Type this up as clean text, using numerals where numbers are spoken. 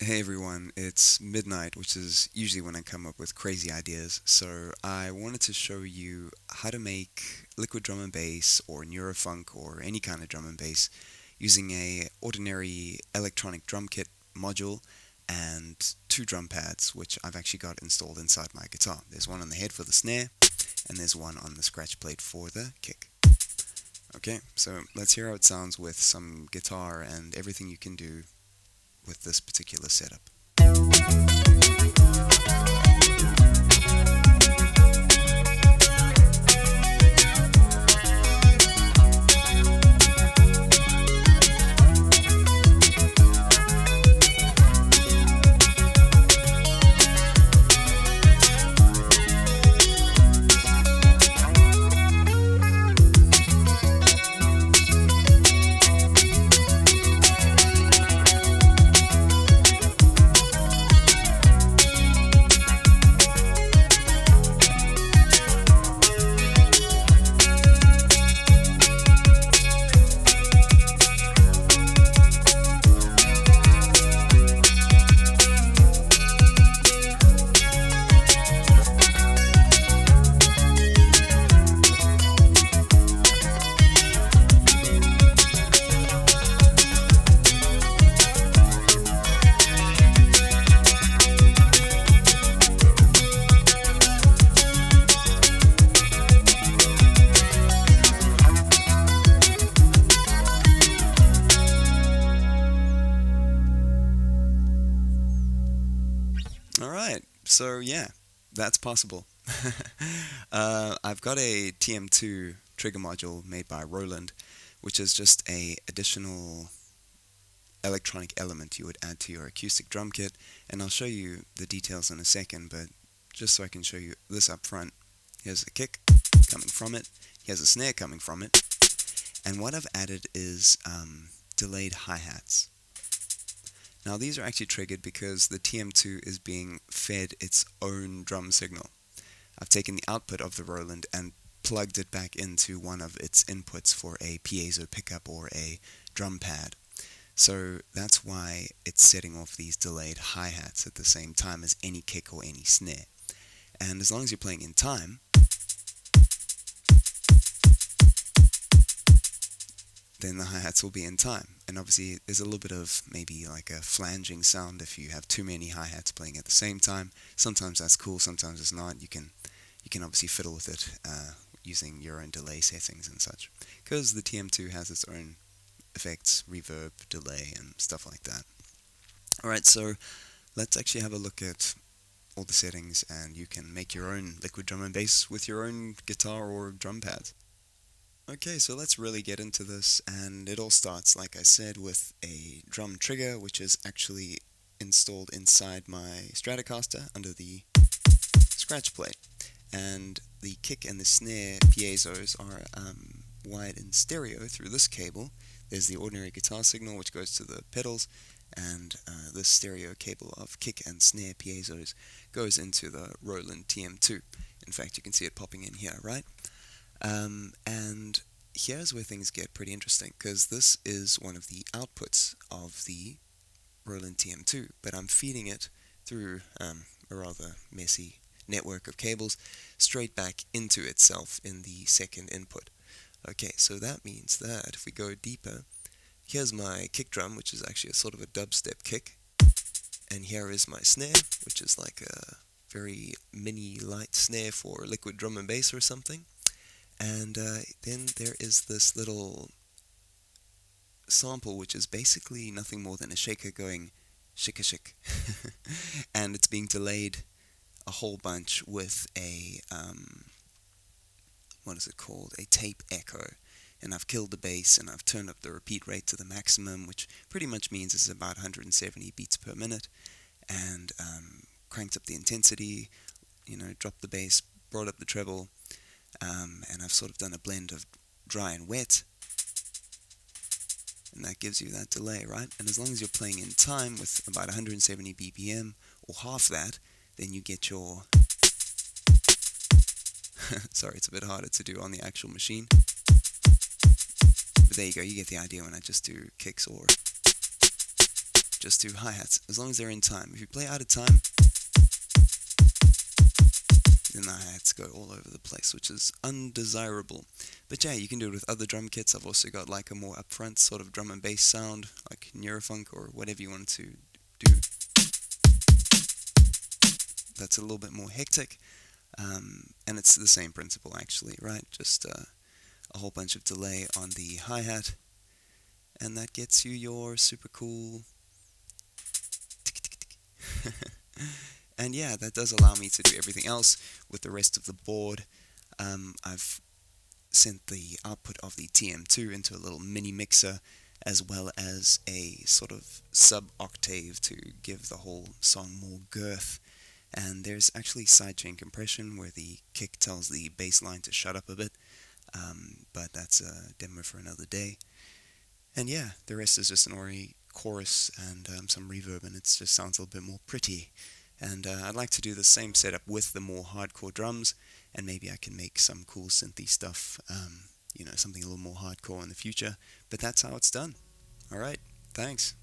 Hey everyone, it's midnight, which is usually when I come up with crazy ideas. So I wanted to show you how to make liquid drum and bass or neurofunk or any kind of drum and bass using a ordinary electronic drum kit module and two drum pads, which I've actually got installed inside my guitar. There's one on the head for the snare and there's one on the scratch plate for the kick. Okay, so let's hear how it sounds with some guitar and everything you can do with this particular setup. Alright, so yeah, that's possible. I've got a TM-2 Trigger Module made by Roland, which is just a additional electronic element you would add to your acoustic drum kit, and I'll show you the details in a second, but just so I can show you this up front, here's the kick coming from it, here's a snare coming from it, and what I've added is delayed hi-hats. Now these are actually triggered because the TM2 is being fed its own drum signal. I've taken the output of the Roland and plugged it back into one of its inputs for a piezo pickup or a drum pad. So that's why it's setting off these delayed hi-hats at the same time as any kick or any snare. And as long as you're playing in time, then the hi-hats will be in time. And obviously there's a little bit of maybe like a flanging sound if you have too many hi-hats playing at the same time. Sometimes that's cool, sometimes it's not. You can obviously fiddle with it using your own delay settings and such. Because the TM2 has its own effects, reverb, delay, and stuff like that. Alright, so let's actually have a look at all the settings and you can make your own liquid drum and bass with your own guitar or drum pads. Okay, so let's really get into this, and it all starts, like I said, with a drum trigger, which is actually installed inside my Stratocaster under the scratch plate. And the kick and the snare piezos are wired in stereo through this cable. There's the ordinary guitar signal, which goes to the pedals, and this stereo cable of kick and snare piezos goes into the Roland TM2. In fact, you can see it popping in here, right? And here's where things get pretty interesting, because this is one of the outputs of the Roland TM2, but I'm feeding it through a rather messy network of cables straight back into itself in the second input. Okay, so that means that if we go deeper, here's my kick drum, which is actually a sort of a dubstep kick, and here is my snare, which is like a very mini light snare for liquid drum and bass or something. And then there is this little sample, which is basically nothing more than a shaker going shika shik. And it's being delayed a whole bunch with a, what is it called? A tape echo. And I've killed the bass and I've turned up the repeat rate to the maximum, which pretty much means it's about 170 beats per minute. And cranked up the intensity, dropped the bass, brought up the treble. And I've sort of done a blend of dry and wet, and that gives you that delay, right? And as long as you're playing in time with about 170 BPM or half that, then you get your sorry, it's a bit harder to do on the actual machine, but there you go, you get the idea when I just do kicks or just do hi-hats, as long as they're in time. If you play out of time, then the hi-hats go all over the place, which is undesirable. But yeah, you can do it with other drum kits. I've also got like a more upfront sort of drum and bass sound, like Neurofunk or whatever you want to do. That's a little bit more hectic, and it's the same principle actually, right? Just a whole bunch of delay on the hi-hat, and that gets you your super cool and yeah, that does allow me to do everything else with the rest of the board. I've sent the output of the TM2 into a little mini mixer, as well as a sort of sub-octave to give the whole song more girth. And there's actually sidechain compression where the kick tells the bass line to shut up a bit, but that's a demo for another day. And yeah, the rest is just an Ori chorus and some reverb, and it just sounds a little bit more pretty. And I'd like to do the same setup with the more hardcore drums, and maybe I can make some cool synthy stuff, something a little more hardcore in the future. But that's how it's done. Alright, thanks.